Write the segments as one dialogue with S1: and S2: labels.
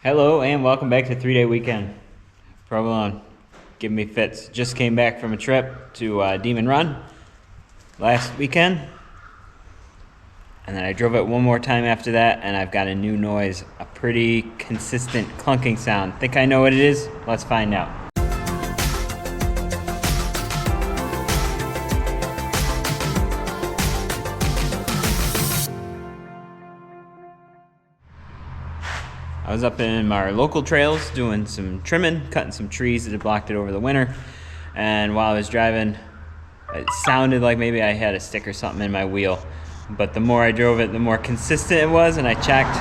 S1: Hello and welcome back to 3-Day Weekend. Provolone, giving me fits. Just came back from a trip to Demon Run last weekend. And then I drove it one more time after that and I've got a new noise, a pretty consistent clunking sound. Think I know what it is? Let's find out. I was up in our local trails doing some trimming, cutting some trees that had blocked it over the winter. And while I was driving, it sounded like maybe I had a stick or something in my wheel. But the more I drove it, the more consistent it was, and I checked.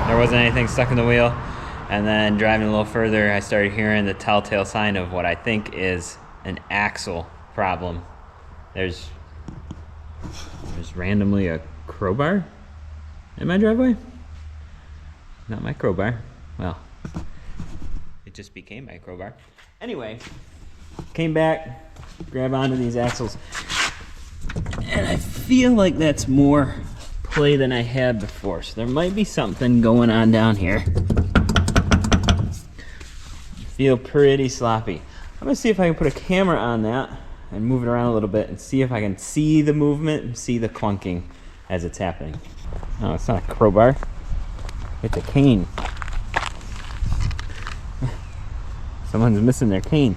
S1: There wasn't anything stuck in the wheel. And then driving a little further, I started hearing the telltale sign of what I think is an axle problem. There's randomly a crowbar in my driveway. Not my crowbar. Well, it just became my crowbar. Anyway, came back, grab onto these axles, and I feel like that's more play than I had before. So there might be something going on down here. Feel pretty sloppy. I'm gonna see if I can put a camera on that and move it around a little bit and see if I can see the movement and see the clunking as it's happening. Oh, it's not a crowbar. It's a cane. Someone's missing their cane.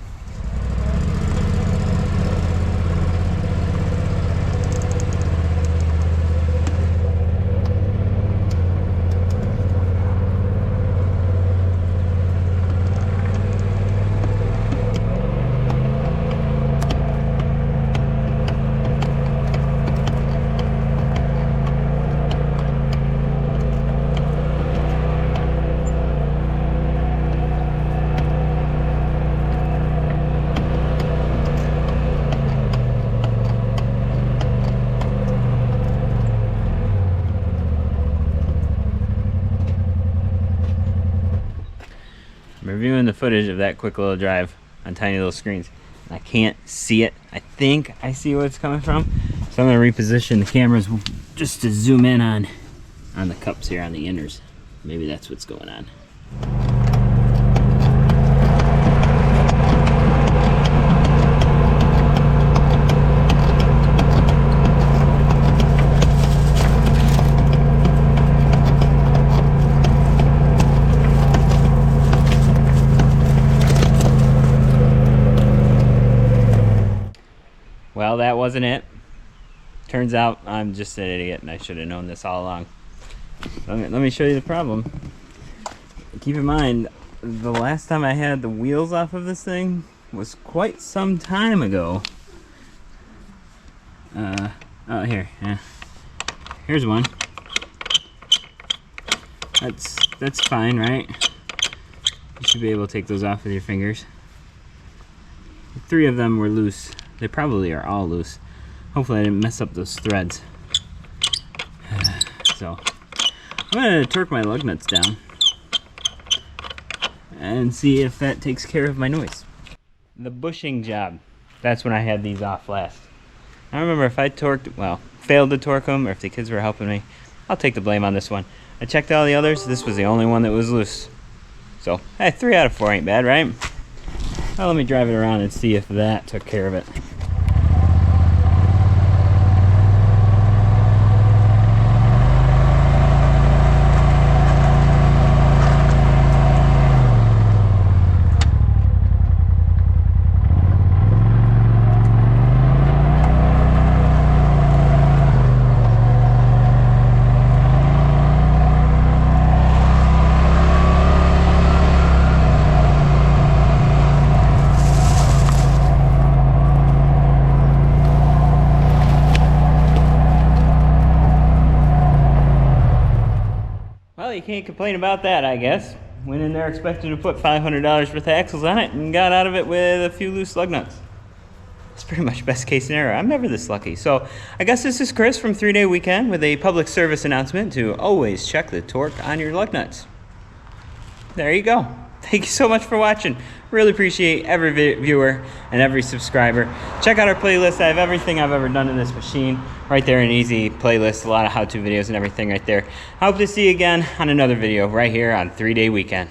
S1: I'm reviewing the footage of that quick little drive on tiny little screens. I can't see it. I think I see where it's coming from. So I'm gonna reposition the cameras just to zoom in on the cups here, on the inners. Maybe that's what's going on. Well, that wasn't it. Turns out I'm just an idiot and I should have known this all along. Let me show you the problem. Keep in mind, the last time I had the wheels off of this thing was quite some time ago. Oh, here. Yeah. Here's one. That's fine, right? You should be able to take those off with your fingers. 3 of them were loose. They probably are all loose. Hopefully I didn't mess up those threads. So I'm gonna torque my lug nuts down and see if that takes care of my noise. The bushing job, that's when I had these off last. I remember if I failed to torque them, or if the kids were helping me, I'll take the blame on this one. I checked all the others, this was the only one that was loose. So, hey, 3 out of 4 ain't bad, right? Well, let me drive it around and see if that took care of it. Well, you can't complain about that, I guess. Went in there expecting to put $500 worth of axles on it and got out of it with a few loose lug nuts. It's pretty much best case scenario. I'm never this lucky. So I guess this is Chris from 3-Day Weekend with a public service announcement to always check the torque on your lug nuts. There you go. Thank you so much for watching. Really appreciate every viewer and every subscriber. Check out our playlist. I have everything I've ever done in this machine right there, an easy playlist, a lot of how-to videos and everything right there. I hope to see you again on another video right here on 3-Day Weekend.